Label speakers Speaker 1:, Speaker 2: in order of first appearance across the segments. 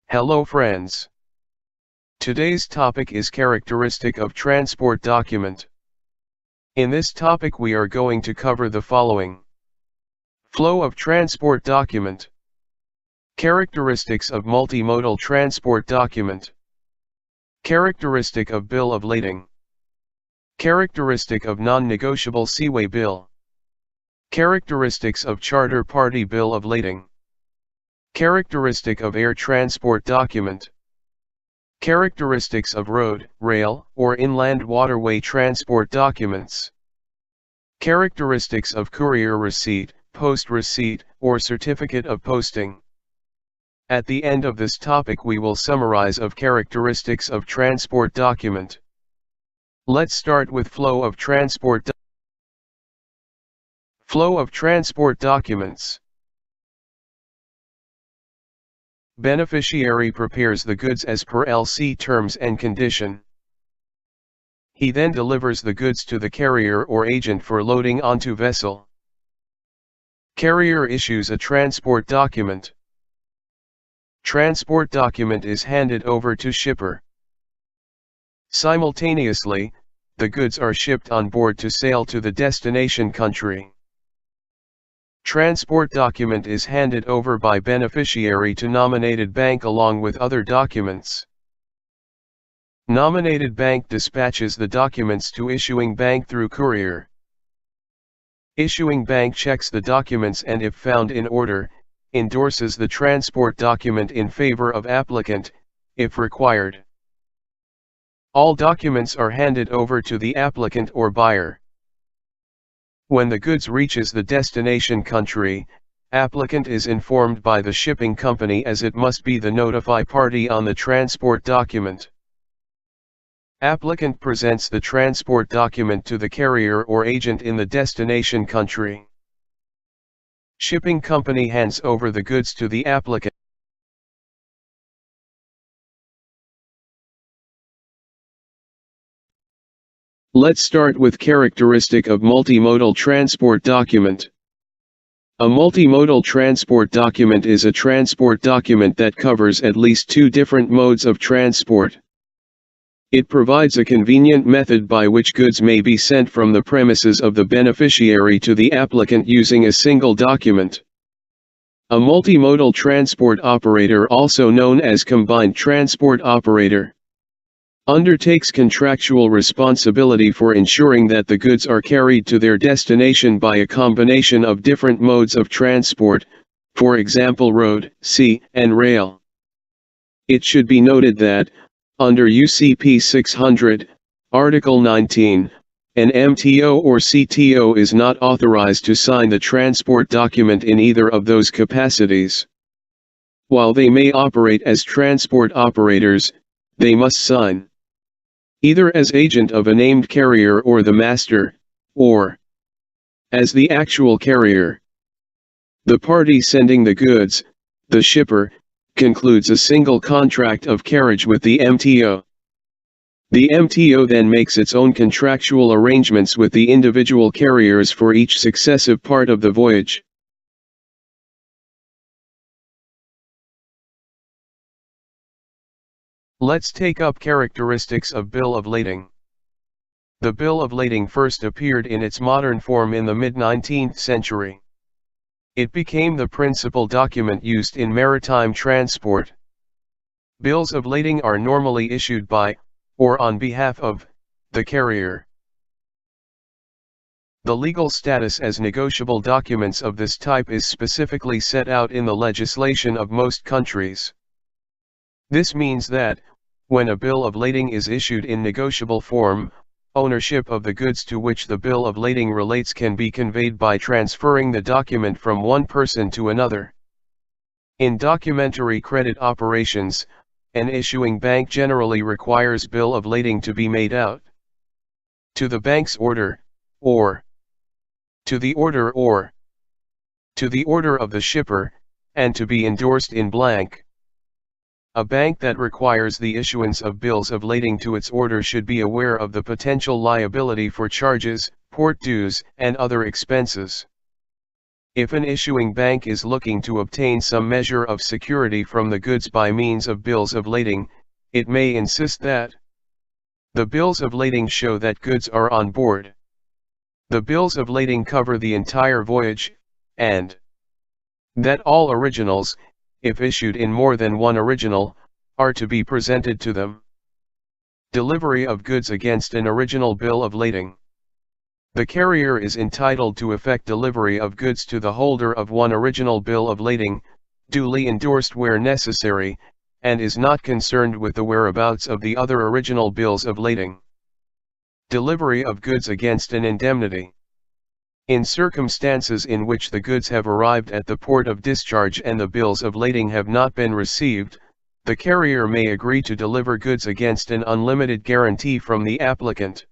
Speaker 1: Hello friends. Today's topic is characteristic of transport document. In this topic we are going to cover the following. Flow of transport document. Characteristics of multimodal transport document. Characteristic of bill of lading. Characteristic of non-negotiable Seaway bill. Characteristics of charter party bill of lading. Characteristic of air transport document. Characteristics of road, rail, or inland waterway transport documents. Characteristics of courier receipt, post receipt, or certificate of posting. At the end of this topic we will summarize of characteristics of transport document. Let's start with flow of transport. Flow of transport documents. Beneficiary prepares the goods as per LC terms and condition. He then delivers the goods to the carrier or agent for loading onto vessel. Carrier issues a transport document. Transport document is handed over to shipper. Simultaneously, the goods are shipped on board to sail to the destination country. Transport document is handed over by beneficiary to nominated bank along with other documents. Nominated bank dispatches the documents to issuing bank through courier. Issuing bank checks the documents and if found in order, endorses the transport document in favor of applicant, if required. All documents are handed over to the applicant or buyer. When the goods reaches the destination country, applicant is informed by the shipping company as it must be the notify party on the transport document. Applicant presents the transport document to the carrier or agent in the destination country. Shipping company hands over the goods to the applicant. Let's start with characteristic of multimodal transport document. A multimodal transport document is a transport document that covers at least two different modes of transport. It provides a convenient method by which goods may be sent from the premises of the beneficiary to the applicant using a single document. A multimodal transport operator, also known as combined transport operator, undertakes contractual responsibility for ensuring that the goods are carried to their destination by a combination of different modes of transport, for example road, sea, and rail. It should be noted that, under UCP 600, Article 19, an MTO or CTO is not authorized to sign the transport document in either of those capacities. While they may operate as transport operators, they must sign either as agent of a named carrier or the master, or as the actual carrier. The party sending the goods, the shipper, concludes a single contract of carriage with the MTO. The MTO then makes its own contractual arrangements with the individual carriers for each successive part of the voyage. Let's take up characteristics of bill of lading. The bill of lading first appeared in its modern form in the mid-19th century. It became the principal document used in maritime transport. Bills of lading are normally issued by, or on behalf of, the carrier. The legal status as negotiable documents of this type is specifically set out in the legislation of most countries. This means that, when a bill of lading is issued in negotiable form, ownership of the goods to which the bill of lading relates can be conveyed by transferring the document from one person to another. In documentary credit operations, an issuing bank generally requires bill of lading to be made out to the bank's order, or to the order or to the order of the shipper, and to be endorsed in blank. A bank that requires the issuance of bills of lading to its order should be aware of the potential liability for charges, port dues, and other expenses. If an issuing bank is looking to obtain some measure of security from the goods by means of bills of lading, it may insist that the bills of lading show that goods are on board. The bills of lading cover the entire voyage, and that all originals, if issued in more than one original, are to be presented to them. Delivery of goods against an original bill of lading. The carrier is entitled to effect delivery of goods to the holder of one original bill of lading, duly endorsed where necessary, and is not concerned with the whereabouts of the other original bills of lading. Delivery of goods against an indemnity. In circumstances in which the goods have arrived at the port of discharge and the bills of lading have not been received, the carrier may agree to deliver goods against an unlimited guarantee from the applicant.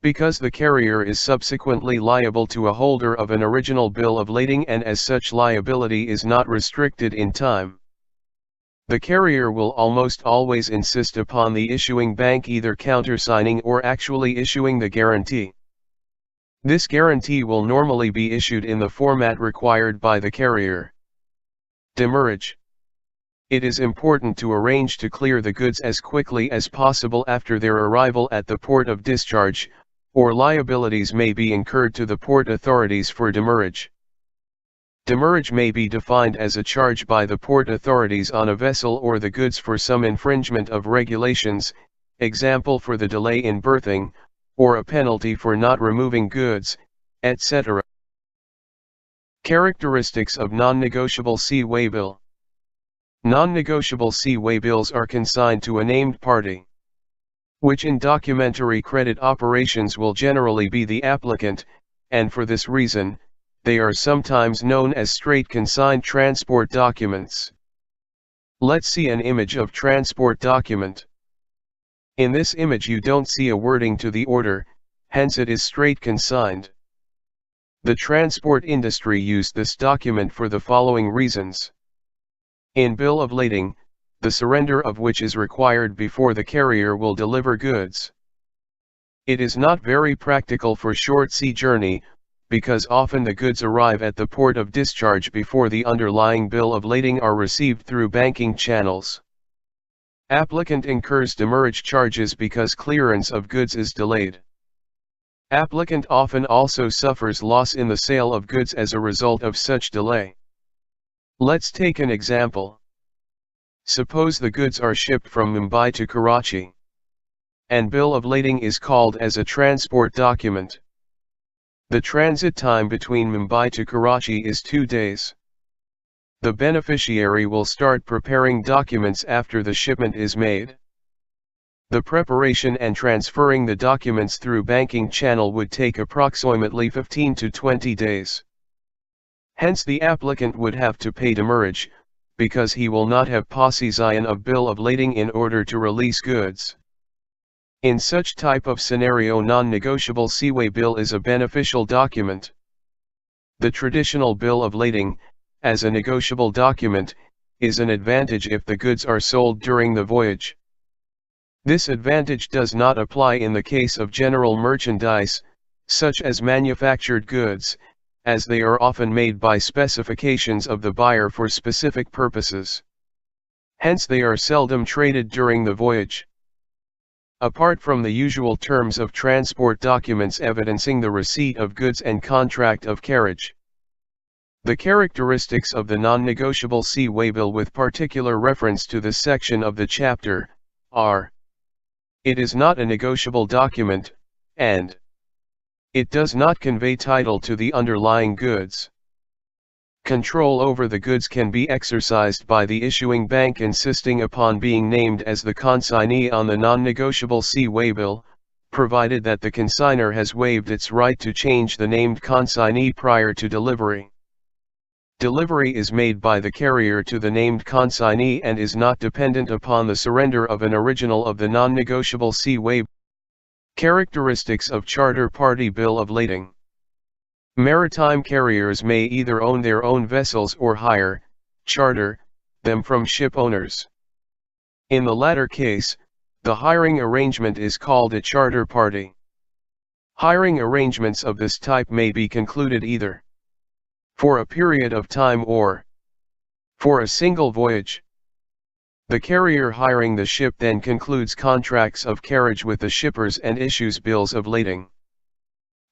Speaker 1: Because the carrier is subsequently liable to a holder of an original bill of lading and as such liability is not restricted in time, the carrier will almost always insist upon the issuing bank either countersigning or actually issuing the guarantee. This guarantee will normally be issued in the format required by the carrier. Demurrage. It is important to arrange to clear the goods as quickly as possible after their arrival at the port of discharge, or liabilities may be incurred to the port authorities for demurrage. Demurrage may be defined as a charge by the port authorities on a vessel or the goods for some infringement of regulations, example for the delay in berthing, or a penalty for not removing goods, etc. Characteristics of non-negotiable Seaway bill. Non-negotiable Seaway bills are consigned to a named party, which in documentary credit operations will generally be the applicant, and for this reason, they are sometimes known as straight consigned transport documents. Let's see an image of transport document. In this image you don't see a wording to the order, hence it is straight consigned. The transport industry used this document for the following reasons. In bill of lading, the surrender of which is required before the carrier will deliver goods. It is not very practical for short sea journey, because often the goods arrive at the port of discharge before the underlying bill of lading are received through banking channels. Applicant incurs demurrage charges because clearance of goods is delayed. Applicant often also suffers loss in the sale of goods as a result of such delay. Let's take an example. Suppose the goods are shipped from Mumbai to Karachi, and bill of lading is called as a transport document. The transit time between Mumbai to Karachi is 2 days. The beneficiary will start preparing documents after the shipment is made. The preparation and transferring the documents through banking channel would take approximately 15 to 20 days. Hence the applicant would have to pay demurrage, because he will not have possession of bill of lading in order to release goods. In such type of scenario, non-negotiable Seaway bill is a beneficial document. The traditional bill of lading, as a negotiable document, is an advantage if the goods are sold during the voyage. This advantage does not apply in the case of general merchandise, such as manufactured goods, as they are often made by specifications of the buyer for specific purposes. Hence they are seldom traded during the voyage. Apart from the usual terms of transport documents evidencing the receipt of goods and contract of carriage, the characteristics of the non-negotiable Seaway bill with particular reference to this section of the chapter are: it is not a negotiable document, and it does not convey title to the underlying goods. Control over the goods can be exercised by the issuing bank insisting upon being named as the consignee on the non-negotiable Seaway bill, provided that the consignor has waived its right to change the named consignee prior to delivery. Delivery is made by the carrier to the named consignee and is not dependent upon the surrender of an original of the non-negotiable Seaway. Characteristics of charter party bill of lading. Maritime carriers may either own their own vessels or hire, charter, them from ship owners. In the latter case, the hiring arrangement is called a charter party. Hiring arrangements of this type may be concluded either for a period of time or for a single voyage. The carrier hiring the ship then concludes contracts of carriage with the shippers and issues bills of lading.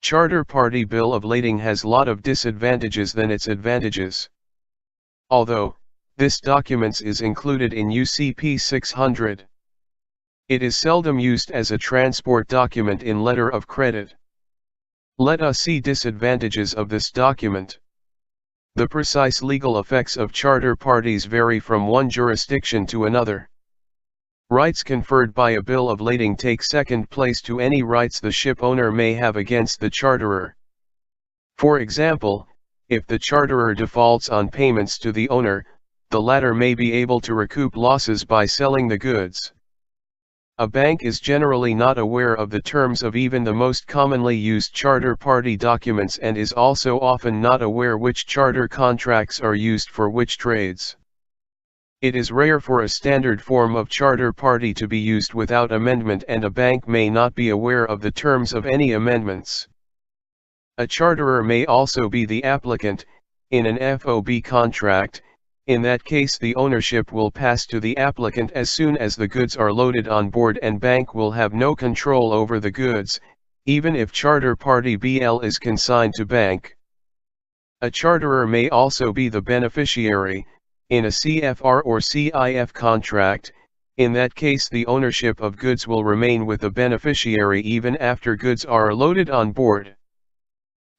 Speaker 1: Charter party bill of lading has lot of disadvantages than its advantages. Although, this document is included in UCP 600. It is seldom used as a transport document in letter of credit. Let us see disadvantages of this document. The precise legal effects of charter parties vary from one jurisdiction to another. Rights conferred by a bill of lading take second place to any rights the ship owner may have against the charterer. For example, if the charterer defaults on payments to the owner, the latter may be able to recoup losses by selling the goods. A bank is generally not aware of the terms of even the most commonly used charter party documents and is also often not aware which charter contracts are used for which trades. It is rare for a standard form of charter party to be used without amendment, and a bank may not be aware of the terms of any amendments. A charterer may also be the applicant, in an FOB contract. In that case the ownership will pass to the applicant as soon as the goods are loaded on board, and bank will have no control over the goods, even if charter party BL is consigned to bank. A charterer may also be the beneficiary, in a CFR or CIF contract. In that case the ownership of goods will remain with the beneficiary even after goods are loaded on board.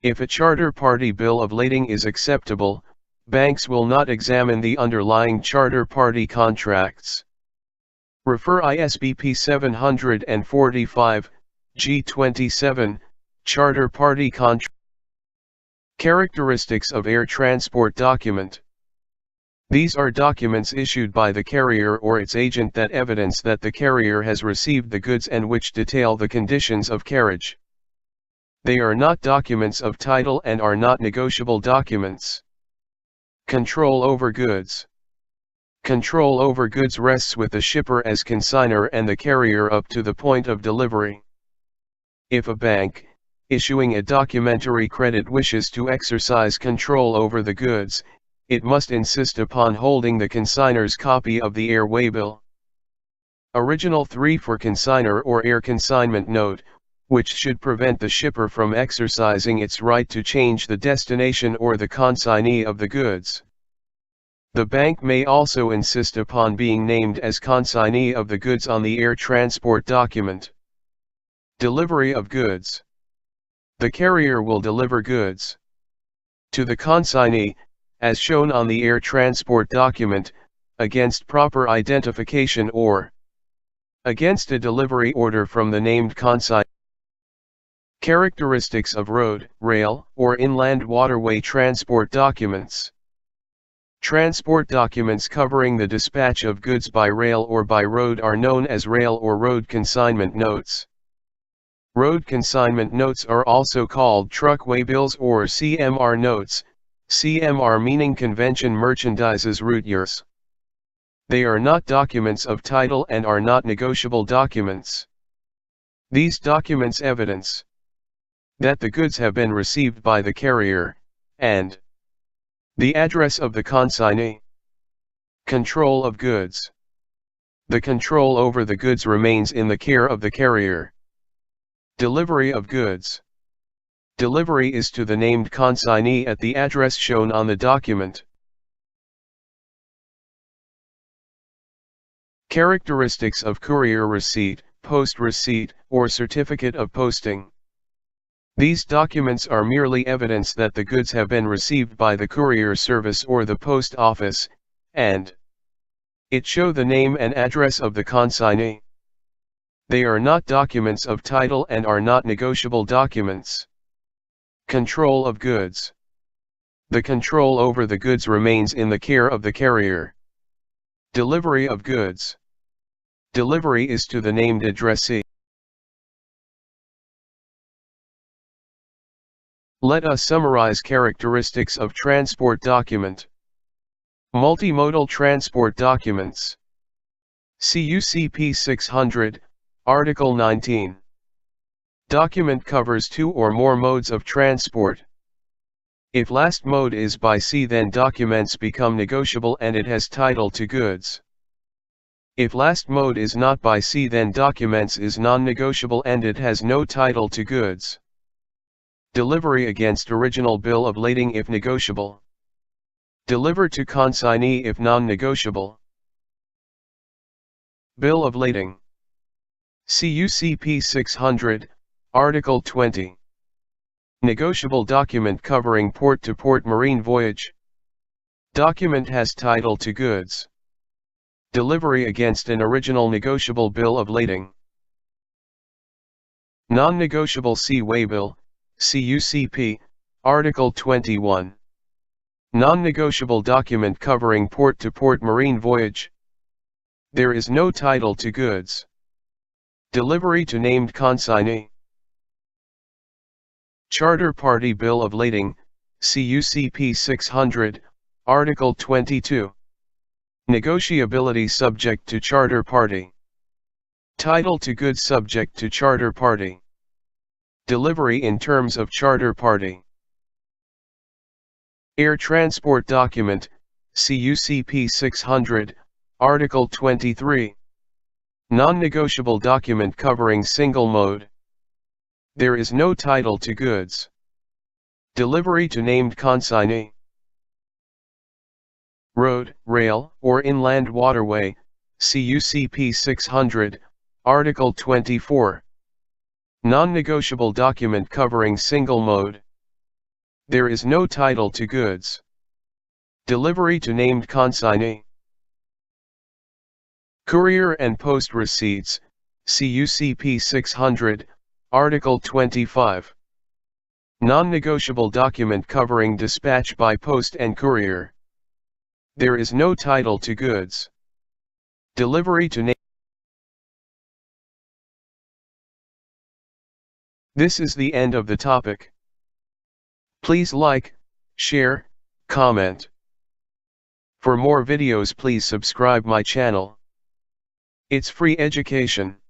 Speaker 1: If a charter party bill of lading is acceptable, banks will not examine the underlying charter party contracts. Refer ISBP 745, G27, Charter Party Contract. Characteristics of air transport document. These are documents issued by the carrier or its agent that evidence that the carrier has received the goods and which detail the conditions of carriage. They are not documents of title and are not negotiable documents. Control over goods. Control over goods rests with the shipper as consignor and the carrier up to the point of delivery. If a bank, issuing a documentary credit, wishes to exercise control over the goods, it must insist upon holding the consignor's copy of the air waybill. Original 3 for consignor or air consignment note, which should prevent the shipper from exercising its right to change the destination or the consignee of the goods. The bank may also insist upon being named as consignee of the goods on the air transport document. Delivery of goods. The carrier will deliver goods to the consignee, as shown on the air transport document, against proper identification or against a delivery order from the named consignee. Characteristics of road, rail, or inland waterway transport documents. Transport documents covering the dispatch of goods by rail or by road are known as rail or road consignment notes. Road consignment notes are also called truck waybills or CMR notes, CMR meaning Convention Merchandises Routiers. They are not documents of title and are not negotiable documents. These documents evidence that the goods have been received by the carrier, and the address of the consignee. Control of goods. The control over the goods remains in the care of the carrier. Delivery of goods. Delivery is to the named consignee at the address shown on the document. Characteristics of courier receipt, post receipt, or certificate of posting. These documents are merely evidence that the goods have been received by the courier service or the post office, and it show the name and address of the consignee. They are not documents of title and are not negotiable documents. Control of goods. The control over the goods remains in the care of the carrier. Delivery of goods. Delivery is to the named addressee. Let us summarize characteristics of transport document. Multimodal transport documents. CUCP 600, Article 19. Document covers two or more modes of transport. If last mode is by sea, then documents become negotiable and it has title to goods. If last mode is not by sea, then documents is non-negotiable and it has no title to goods. Delivery against original bill of lading if negotiable. Deliver to consignee if non-negotiable. Bill of lading. CUCP 600, Article 20. Negotiable document covering port-to-port marine voyage. Document has title to goods. Delivery against an original negotiable bill of lading. Non-negotiable Seaway Bill, CUCP, Article 21. Non-negotiable document covering port-to-port marine voyage. There is no title to goods. Delivery to named consignee. Charter Party Bill of Lading, CUCP 600, Article 22. Negotiability subject to charter party. Title to goods subject to charter party. Delivery in terms of charter party. Air Transport Document, CUCP 600, Article 23. Non-negotiable document covering single mode. There is no title to goods. Delivery to named consignee. Road, rail, or inland waterway, CUCP 600, Article 24. Non-negotiable document covering single mode. There is no title to goods. Delivery to named consignee. Courier and Post Receipts, CUCP 600, Article 25. Non-negotiable document covering dispatch by post and courier. There is no title to goods. Delivery to named. This is the end of the topic. Please like, share, comment. For more videos, please subscribe my channel. It's free education.